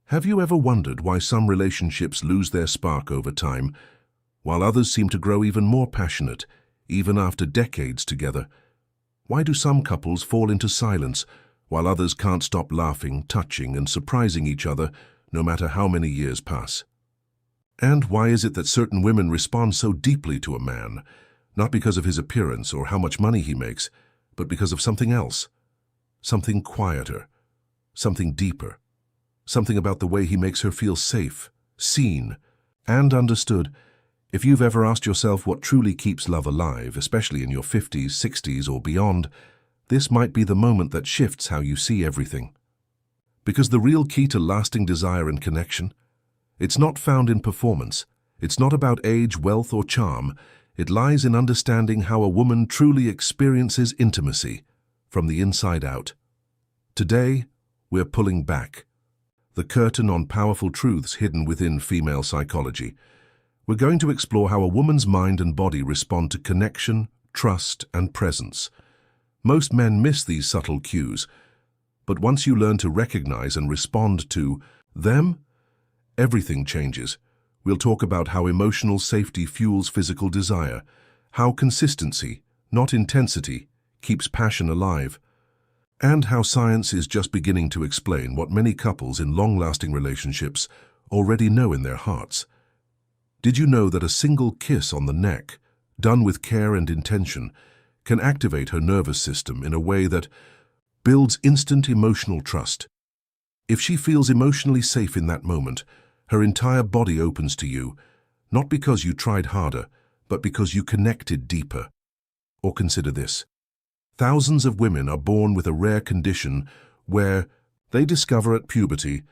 Have you ever wondered why some relationships lose their spark over time, while others seem to grow even more passionate, even after decades together? Why do some couples fall into silence, while others can't stop laughing, touching, and surprising each other, no matter how many years pass? And why is it that certain women respond so deeply to a man, not because of his appearance or how much money he makes, but because of something else, something quieter, something deeper, something about the way he makes her feel safe, seen, and understood? If you've ever asked yourself what truly keeps love alive, especially in your 50s, 60s, or beyond, this might be the moment that shifts how you see everything. Because the real key to lasting desire and connection, it's not found in performance. It's not about age, wealth, or charm. It lies in understanding how a woman truly experiences intimacy from the inside out. Today, we're pulling back the curtain on powerful truths hidden within female psychology. We're going to explore how a woman's mind and body respond to connection, trust, and presence. Most men miss these subtle cues, but once you learn to recognize and respond to them, everything changes. We'll talk about how emotional safety fuels physical desire, how consistency, not intensity, keeps passion alive, and how science is just beginning to explain what many couples in long-lasting relationships already know in their hearts. Did you know that a single kiss on the neck, done with care and intention, can activate her nervous system in a way that builds instant emotional trust? If she feels emotionally safe in that moment, her entire body opens to you, not because you tried harder, but because you connected deeper. Or consider this. Thousands of women are born with a rare condition where they discover at puberty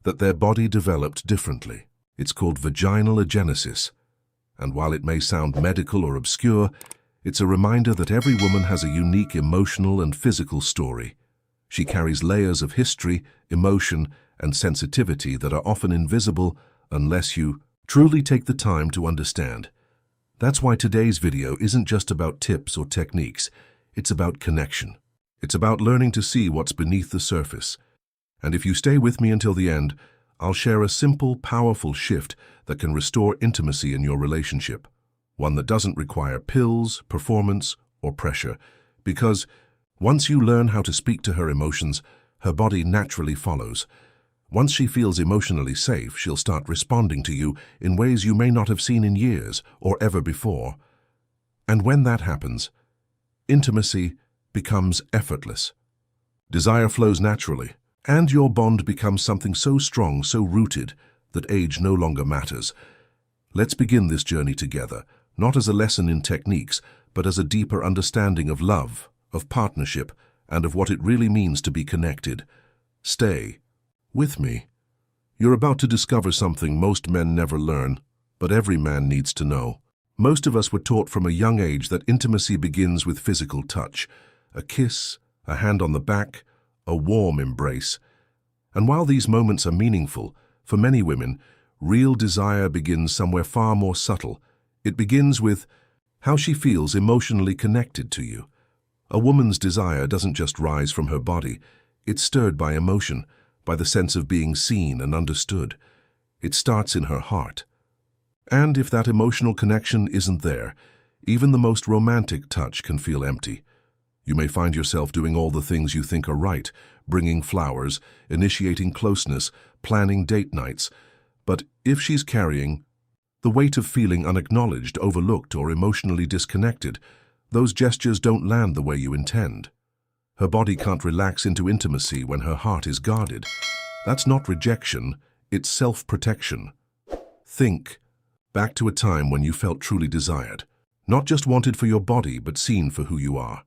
that their body developed differently. It's called vaginal agenesis, and while it may sound medical or obscure, it's a reminder that every woman has a unique emotional and physical story. She carries layers of history, emotion, and sensitivity that are often invisible unless you truly take the time to understand. That's why today's video isn't just about tips or techniques, it's about connection. It's about learning to see what's beneath the surface. And if you stay with me until the end, I'll share a simple, powerful shift that can restore intimacy in your relationship. One that doesn't require pills, performance, or pressure. Because once you learn how to speak to her emotions, her body naturally follows. Once she feels emotionally safe, she'll start responding to you in ways you may not have seen in years or ever before. And when that happens, intimacy becomes effortless. Desire flows naturally. And your bond becomes something so strong, so rooted, that age no longer matters. Let's begin this journey together, not as a lesson in techniques, but as a deeper understanding of love, of partnership, and of what it really means to be connected. Stay with me. You're about to discover something most men never learn, but every man needs to know. Most of us were taught from a young age that intimacy begins with physical touch, a kiss, a hand on the back, a warm embrace. And while these moments are meaningful, for many women, real desire begins somewhere far more subtle. It begins with how she feels emotionally connected to you. A woman's desire doesn't just rise from her body. It's stirred by emotion, by the sense of being seen and understood. It starts in her heart. And if that emotional connection isn't there, even the most romantic touch can feel empty. You may find yourself doing all the things you think are right, bringing flowers, initiating closeness, planning date nights. But if she's carrying the weight of feeling unacknowledged, overlooked, or emotionally disconnected, those gestures don't land the way you intend. Her body can't relax into intimacy when her heart is guarded. That's not rejection, it's self-protection. Think back to a time when you felt truly desired, not just wanted for your body, but seen for who you are.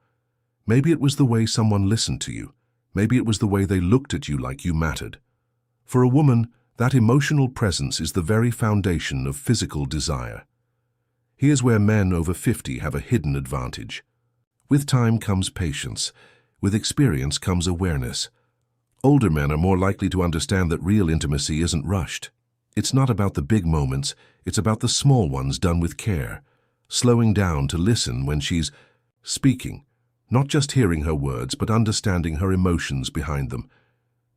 Maybe it was the way someone listened to you. Maybe it was the way they looked at you like you mattered. For a woman, that emotional presence is the very foundation of physical desire. Here's where men over 50 have a hidden advantage. With time comes patience. With experience comes awareness. Older men are more likely to understand that real intimacy isn't rushed. It's not about the big moments, it's about the small ones done with care. Slowing down to listen when she's speaking. Not just hearing her words, but understanding her emotions behind them.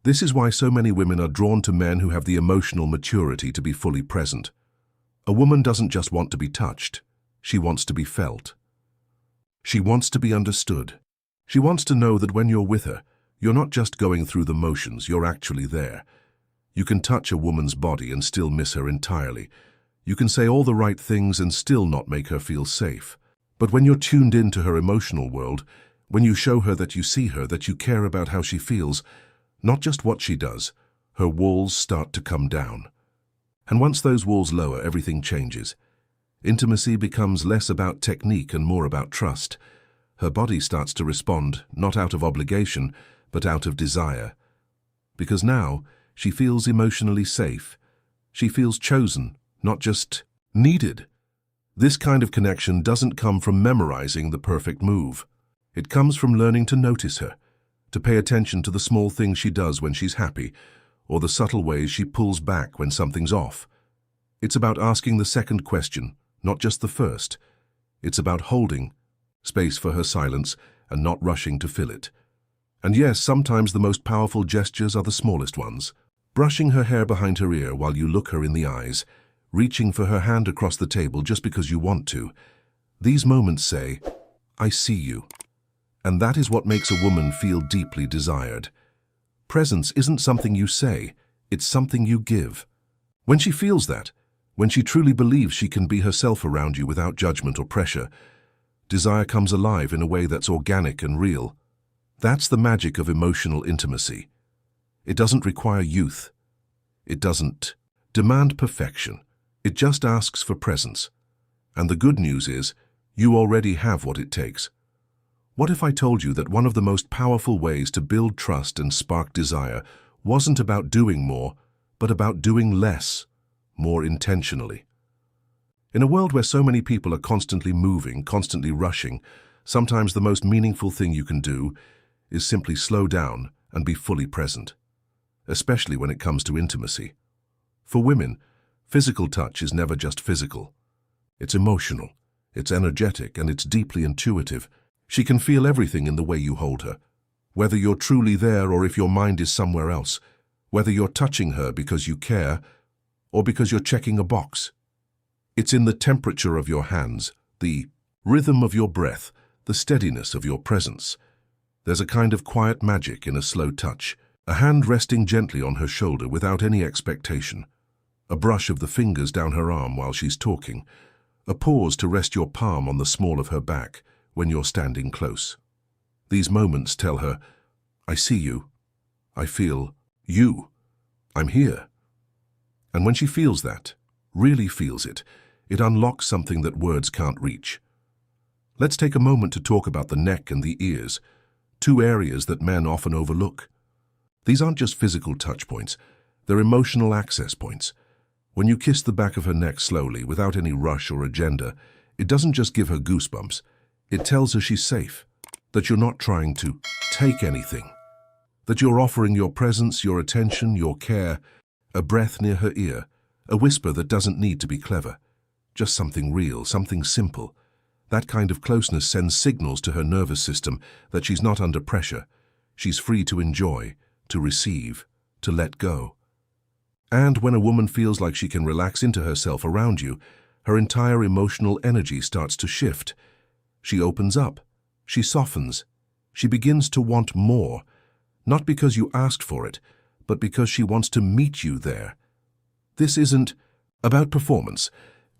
This is why so many women are drawn to men who have the emotional maturity to be fully present. A woman doesn't just want to be touched. She wants to be felt. She wants to be understood. She wants to know that when you're with her, you're not just going through the motions, you're actually there. You can touch a woman's body and still miss her entirely. You can say all the right things and still not make her feel safe. But when you're tuned into her emotional world, when you show her that you see her, that you care about how she feels, not just what she does, her walls start to come down. And once those walls lower, everything changes. Intimacy becomes less about technique and more about trust. Her body starts to respond, not out of obligation, but out of desire. Because now, she feels emotionally safe. She feels chosen, not just needed. This kind of connection doesn't come from memorizing the perfect move. It comes from learning to notice her, to pay attention to the small things she does when she's happy, or the subtle ways she pulls back when something's off. It's about asking the second question, not just the first. It's about holding space for her silence and not rushing to fill it. And yes, sometimes the most powerful gestures are the smallest ones. Brushing her hair behind her ear while you look her in the eyes, reaching for her hand across the table just because you want to. These moments say, "I see you." And that is what makes a woman feel deeply desired. Presence isn't something you say, it's something you give. When she feels that, when she truly believes she can be herself around you without judgment or pressure, desire comes alive in a way that's organic and real. That's the magic of emotional intimacy. It doesn't require youth. It doesn't demand perfection. It just asks for presence. And the good news is, you already have what it takes. What if I told you that one of the most powerful ways to build trust and spark desire wasn't about doing more, but about doing less, more intentionally? In a world where so many people are constantly moving, constantly rushing, sometimes the most meaningful thing you can do is simply slow down and be fully present, especially when it comes to intimacy. For women, physical touch is never just physical. It's emotional, it's energetic, and it's deeply intuitive. She can feel everything in the way you hold her, whether you're truly there or if your mind is somewhere else, whether you're touching her because you care or because you're checking a box. It's in the temperature of your hands, the rhythm of your breath, the steadiness of your presence. There's a kind of quiet magic in a slow touch, a hand resting gently on her shoulder without any expectation, a brush of the fingers down her arm while she's talking, a pause to rest your palm on the small of her back when you're standing close. These moments tell her, "I see you. I feel you. I'm here." And when she feels that, really feels it, it unlocks something that words can't reach. Let's take a moment to talk about the neck and the ears, two areas that men often overlook. These aren't just physical touch points, they're emotional access points. When you kiss the back of her neck slowly, without any rush or agenda, it doesn't just give her goosebumps. It tells her she's safe, that you're not trying to take anything, that you're offering your presence, your attention, your care, a breath near her ear, a whisper that doesn't need to be clever, just something real, something simple. That kind of closeness sends signals to her nervous system that she's not under pressure. She's free to enjoy, to receive, to let go. And when a woman feels like she can relax into herself around you, her entire emotional energy starts to shift. She opens up, she softens, she begins to want more, not because you asked for it, but because she wants to meet you there. This isn't about performance.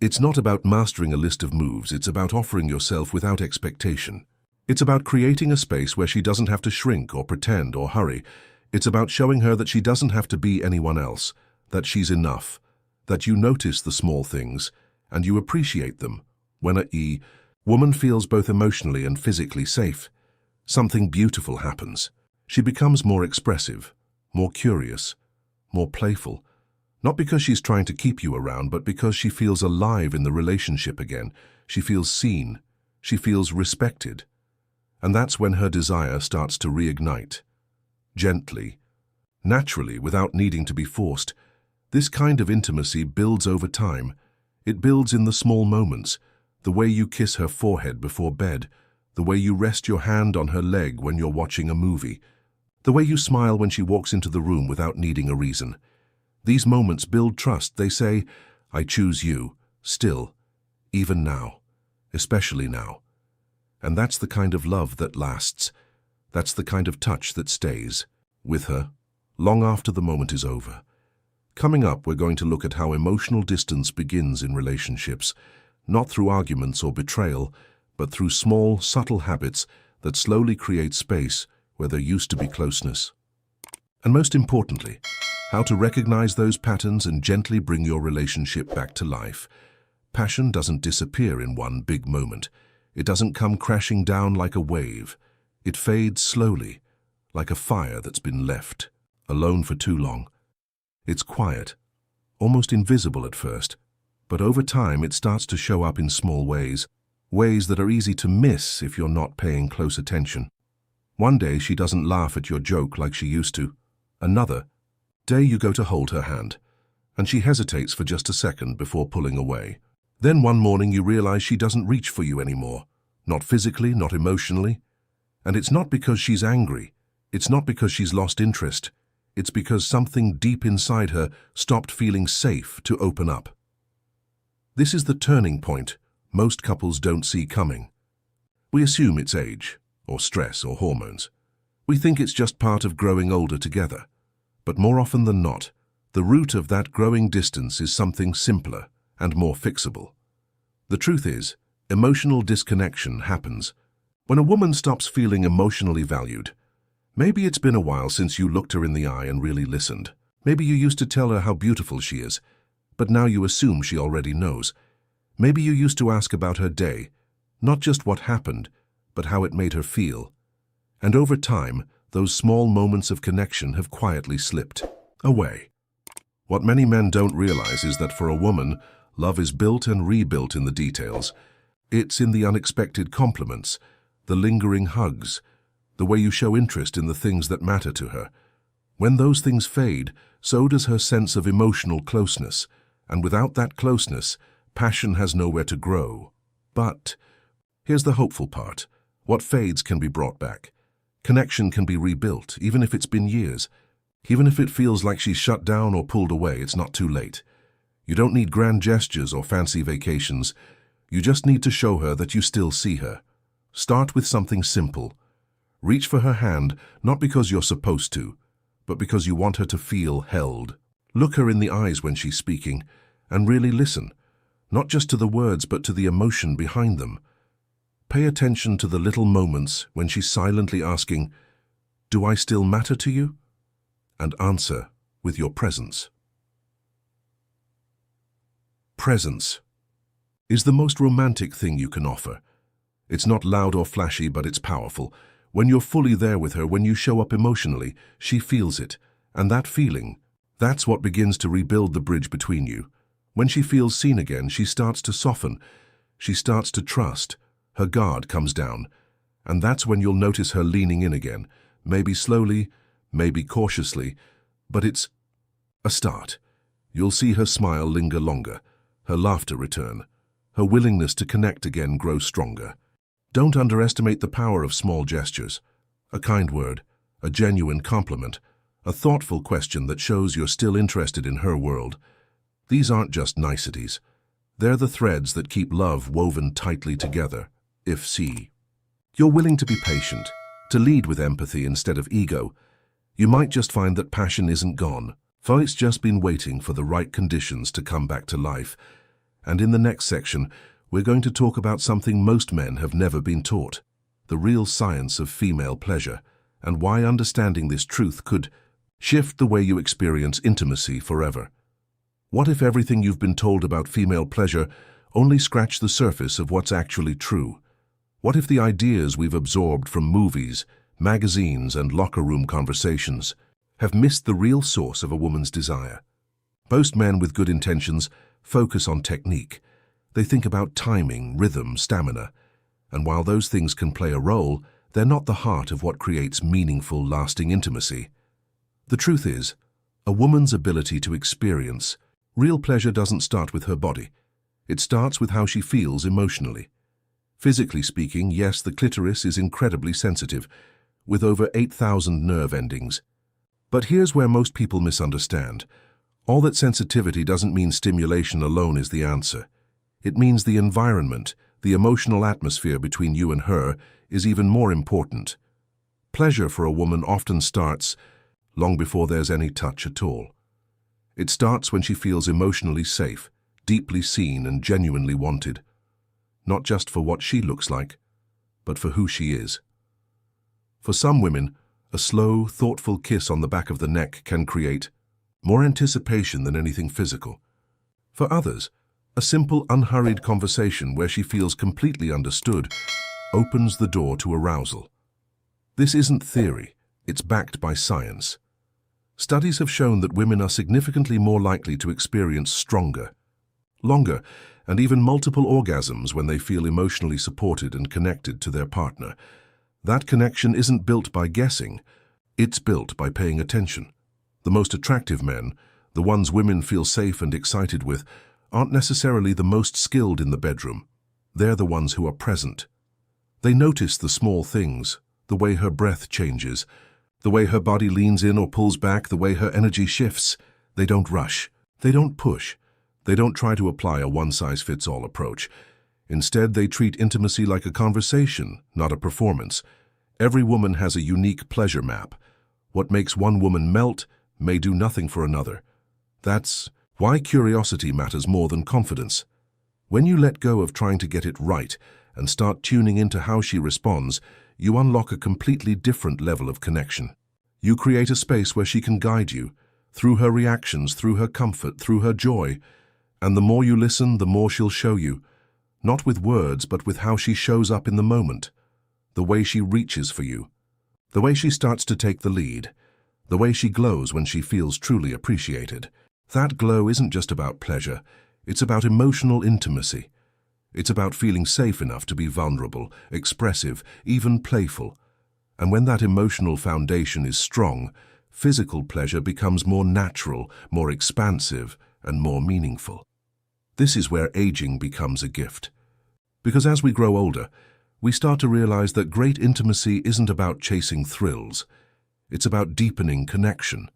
It's not about mastering a list of moves. It's about offering yourself without expectation. It's about creating a space where she doesn't have to shrink or pretend or hurry. It's about showing her that she doesn't have to be anyone else, that she's enough, that you notice the small things and you appreciate them. When a woman feels both emotionally and physically safe, something beautiful happens. She becomes more expressive, more curious, more playful. Not because she's trying to keep you around, but because she feels alive in the relationship again. She feels seen. She feels respected. And that's when her desire starts to reignite. Gently, naturally, without needing to be forced. This kind of intimacy builds over time. It builds in the small moments, the way you kiss her forehead before bed, the way you rest your hand on her leg when you're watching a movie, The way you smile when she walks into the room without needing a reason. These moments build trust. They say, I choose you, still, even now, especially now. And that's the kind of love that lasts. That's the kind of touch that stays with her long after the moment is over. Coming up, we're going to look at how emotional distance begins in relationships, not through arguments or betrayal, but through small, subtle habits that slowly create space where there used to be closeness. And most importantly, how to recognize those patterns and gently bring your relationship back to life. Passion doesn't disappear in one big moment. It doesn't come crashing down like a wave. It fades slowly, like a fire that's been left alone for too long. It's quiet, almost invisible at first, but over time it starts to show up in small ways that are easy to miss if you're not paying close attention. One day she doesn't laugh at your joke like she used to. Another day you go to hold her hand, and she hesitates for just a second before pulling away. Then one morning you realize she doesn't reach for you anymore, not physically, not emotionally. And it's not because she's angry. It's not because she's lost interest. It's because something deep inside her stopped feeling safe to open up. This is the turning point most couples don't see coming. We assume it's age, or stress, or hormones. We think it's just part of growing older together. But more often than not, the root of that growing distance is something simpler and more fixable. The truth is, emotional disconnection happens when a woman stops feeling emotionally valued. Maybe it's been a while since you looked her in the eye and really listened. Maybe you used to tell her how beautiful she is, but now you assume she already knows. Maybe you used to ask about her day, not just what happened, but how it made her feel. And over time, those small moments of connection have quietly slipped away. What many men don't realize is that for a woman, love is built and rebuilt in the details. It's in the unexpected compliments, the lingering hugs, the way you show interest in the things that matter to her. When those things fade, so does her sense of emotional closeness, and without that closeness, passion has nowhere to grow. But here's the hopeful part. What fades can be brought back. Connection can be rebuilt, even if it's been years. Even if it feels like she's shut down or pulled away, it's not too late. You don't need grand gestures or fancy vacations. You just need to show her that you still see her. Start with something simple. Reach for her hand, not because you're supposed to, but because you want her to feel held. Look her in the eyes when she's speaking, and really listen, not just to the words but to the emotion behind them. Pay attention to the little moments when she's silently asking, "Do I still matter to you?" And answer with your presence. Presence is the most romantic thing you can offer. It's not loud or flashy, but it's powerful. When you're fully there with her, when you show up emotionally, she feels it. And that feeling, that's what begins to rebuild the bridge between you. When she feels seen again, she starts to soften. She starts to trust. Her guard comes down. And that's when you'll notice her leaning in again. Maybe slowly, maybe cautiously, but it's a start. You'll see her smile linger longer, her laughter return, her willingness to connect again grow stronger. Don't underestimate the power of small gestures. A kind word, a genuine compliment, a thoughtful question that shows you're still interested in her world. These aren't just niceties. They're the threads that keep love woven tightly together. If you're willing to be patient, to lead with empathy instead of ego, you might just find that passion isn't gone, for it's just been waiting for the right conditions to come back to life. And in the next section, we're going to talk about something most men have never been taught, the real science of female pleasure, and why understanding this truth could shift the way you experience intimacy forever. What if everything you've been told about female pleasure only scratched the surface of what's actually true? What if the ideas we've absorbed from movies, magazines, and locker room conversations have missed the real source of a woman's desire? Most men with good intentions focus on technique. They think about timing, rhythm, stamina, and while those things can play a role, they're not the heart of what creates meaningful, lasting intimacy. The truth is, a woman's ability to experience real pleasure doesn't start with her body. It starts with how she feels emotionally. Physically speaking, yes, the clitoris is incredibly sensitive. with over 8,000 nerve endings. But here's where most people misunderstand. All that sensitivity doesn't mean stimulation alone is the answer. It means the environment, the emotional atmosphere between you and her, is even more important. Pleasure for a woman often starts long before there's any touch at all. It starts when she feels emotionally safe, deeply seen and genuinely wanted. Not just for what she looks like, but for who she is. For some women, a slow, thoughtful kiss on the back of the neck can create more anticipation than anything physical. For others, a simple, unhurried conversation where she feels completely understood opens the door to arousal. This isn't theory, it's backed by science. Studies have shown that women are significantly more likely to experience stronger, longer, and even multiple orgasms when they feel emotionally supported and connected to their partner. That connection isn't built by guessing, it's built by paying attention. The most attractive men, the ones women feel safe and excited with, aren't necessarily the most skilled in the bedroom. They're the ones who are present. They notice the small things, the way her breath changes, the way her body leans in or pulls back, the way her energy shifts. They don't rush. They don't push. They don't try to apply a one-size-fits-all approach. Instead, they treat intimacy like a conversation, not a performance. Every woman has a unique pleasure map. What makes one woman melt may do nothing for another. That's why curiosity matters more than confidence. When you let go of trying to get it right and start tuning into how she responds, you unlock a completely different level of connection. You create a space where she can guide you, through her reactions, through her comfort, through her joy. And the more you listen, the more she'll show you, not with words, but with how she shows up in the moment, the way she reaches for you, the way she starts to take the lead, the way she glows when she feels truly appreciated. That glow isn't just about pleasure, it's about emotional intimacy. It's about feeling safe enough to be vulnerable, expressive, even playful. And when that emotional foundation is strong, physical pleasure becomes more natural, more expansive, and more meaningful. This is where aging becomes a gift. Because as we grow older, we start to realize that great intimacy isn't about chasing thrills. It's about deepening connection.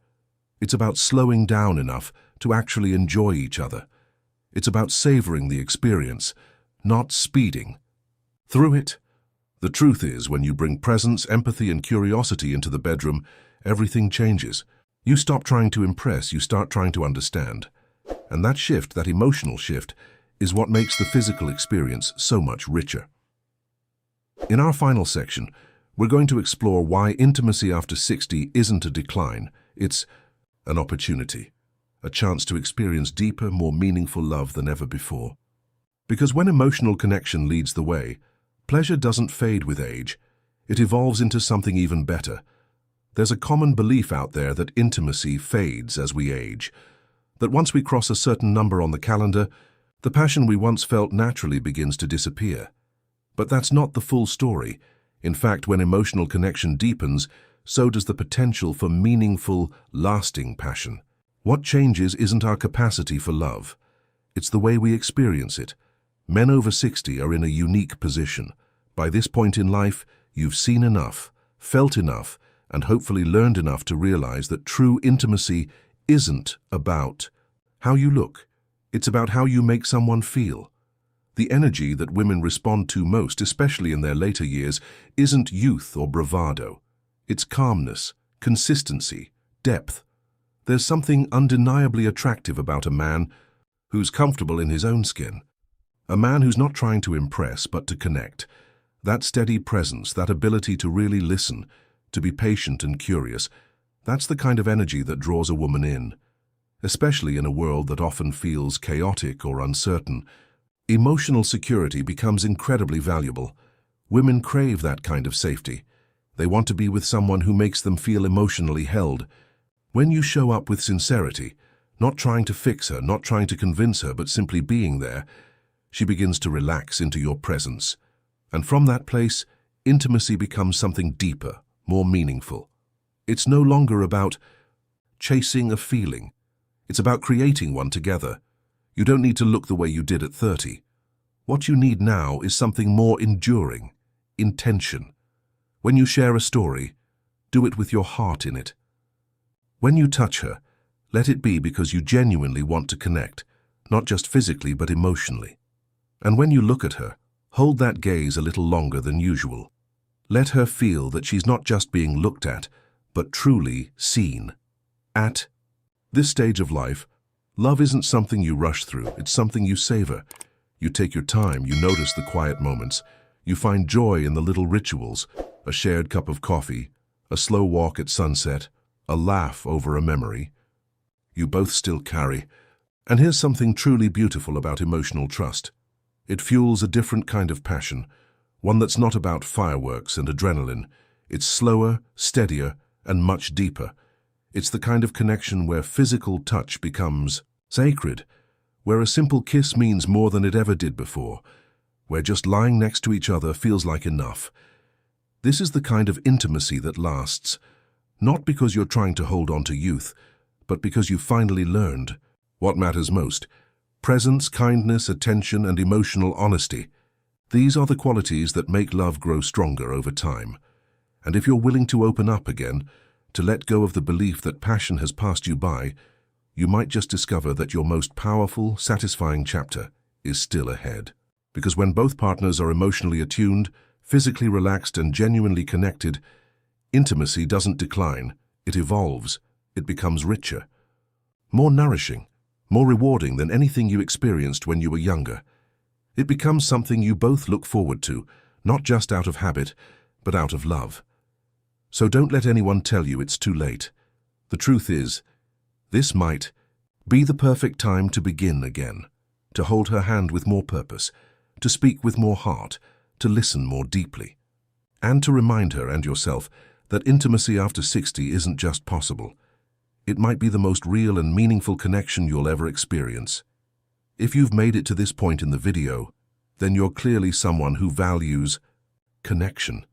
It's about slowing down enough to actually enjoy each other. It's about savoring the experience, not speeding through it. The truth is, when you bring presence, empathy, and curiosity into the bedroom, everything changes. You stop trying to impress, you start trying to understand. And that shift, that emotional shift, is what makes the physical experience so much richer. In our final section, we're going to explore why intimacy after 60 isn't a decline, it's an opportunity, a chance to experience deeper, more meaningful love than ever before. Because when emotional connection leads the way, pleasure doesn't fade with age, it evolves into something even better. There's a common belief out there that intimacy fades as we age, that once we cross a certain number on the calendar, the passion we once felt naturally begins to disappear. But that's not the full story. In fact, when emotional connection deepens, so does the potential for meaningful, lasting passion. What changes isn't our capacity for love. It's the way we experience it. Men over 60 are in a unique position. By this point in life, you've seen enough, felt enough, and hopefully learned enough to realize that true intimacy isn't about how you look. It's about how you make someone feel. The energy that women respond to most, especially in their later years, isn't youth or bravado. It's calmness, consistency, depth. There's something undeniably attractive about a man who's comfortable in his own skin. A man who's not trying to impress, but to connect. That steady presence, that ability to really listen, to be patient and curious, that's the kind of energy that draws a woman in. Especially in a world that often feels chaotic or uncertain, emotional security becomes incredibly valuable. Women crave that kind of safety. They want to be with someone who makes them feel emotionally held. When you show up with sincerity, not trying to fix her, not trying to convince her, but simply being there, she begins to relax into your presence. And from that place, intimacy becomes something deeper, more meaningful. It's no longer about chasing a feeling. It's about creating one together. You don't need to look the way you did at 30. What you need now is something more enduring, intention. When you share a story, do it with your heart in it. When you touch her, let it be because you genuinely want to connect, not just physically but emotionally. And when you look at her, hold that gaze a little longer than usual. Let her feel that she's not just being looked at, but truly seen. At this stage of life, love isn't something you rush through, it's something you savor. You take your time, you notice the quiet moments, you find joy in the little rituals, a shared cup of coffee, a slow walk at sunset, a laugh over a memory. You both still carry. And here's something truly beautiful about emotional trust. It fuels a different kind of passion, one that's not about fireworks and adrenaline. It's slower, steadier, and much deeper. It's the kind of connection where physical touch becomes sacred, where a simple kiss means more than it ever did before, where just lying next to each other feels like enough. This is the kind of intimacy that lasts, not because you're trying to hold on to youth, but because you finally learned what matters most. Presence, kindness, attention, and emotional honesty. These are the qualities that make love grow stronger over time. And if you're willing to open up again, to let go of the belief that passion has passed you by, you might just discover that your most powerful, satisfying chapter is still ahead. Because when both partners are emotionally attuned, physically relaxed, and genuinely connected, intimacy doesn't decline, it evolves, it becomes richer, more nourishing, more rewarding than anything you experienced when you were younger. It becomes something you both look forward to, not just out of habit, but out of love. So don't let anyone tell you it's too late. The truth is, this might be the perfect time to begin again, to hold her hand with more purpose, to speak with more heart, to listen more deeply, and to remind her and yourself that intimacy after 60 isn't just possible. It might be the most real and meaningful connection you'll ever experience. If you've made it to this point in the video, then you're clearly someone who values connection.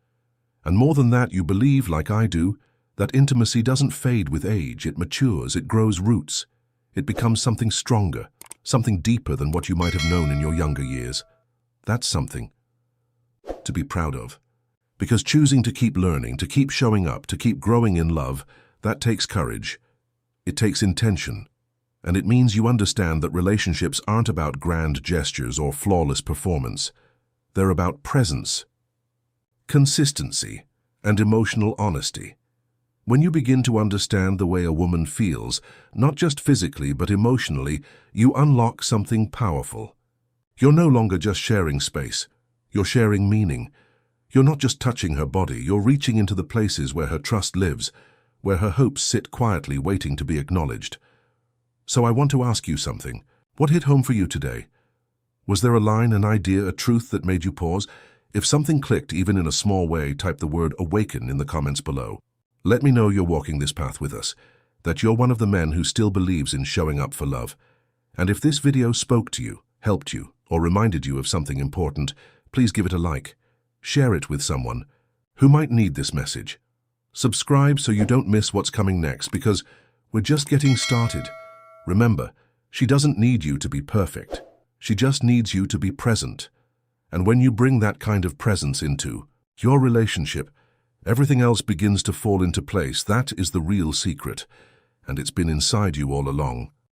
And more than that, you believe, like I do, that intimacy doesn't fade with age, it matures, it grows roots. It becomes something stronger, something deeper than what you might have known in your younger years. That's something to be proud of. Because choosing to keep learning, to keep showing up, to keep growing in love, that takes courage. It takes intention. And it means you understand that relationships aren't about grand gestures or flawless performance. They're about presence, consistency, and emotional honesty. When you begin to understand the way a woman feels, not just physically but emotionally, you unlock something powerful. You're no longer just sharing space. You're sharing meaning. You're not just touching her body, you're reaching into the places where her trust lives, where her hopes sit quietly waiting to be acknowledged. So I want to ask you something. What hit home for you today? Was there a line, an idea, a truth that made you pause? If something clicked, even in a small way, type the word AWAKEN in the comments below. Let me know you're walking this path with us, that you're one of the men who still believes in showing up for love. And if this video spoke to you, helped you, or reminded you of something important, please give it a like. Share it with someone who might need this message. Subscribe so you don't miss what's coming next, because we're just getting started. Remember, she doesn't need you to be perfect. She just needs you to be present. And when you bring that kind of presence into your relationship, everything else begins to fall into place. That is the real secret. And it's been inside you all along.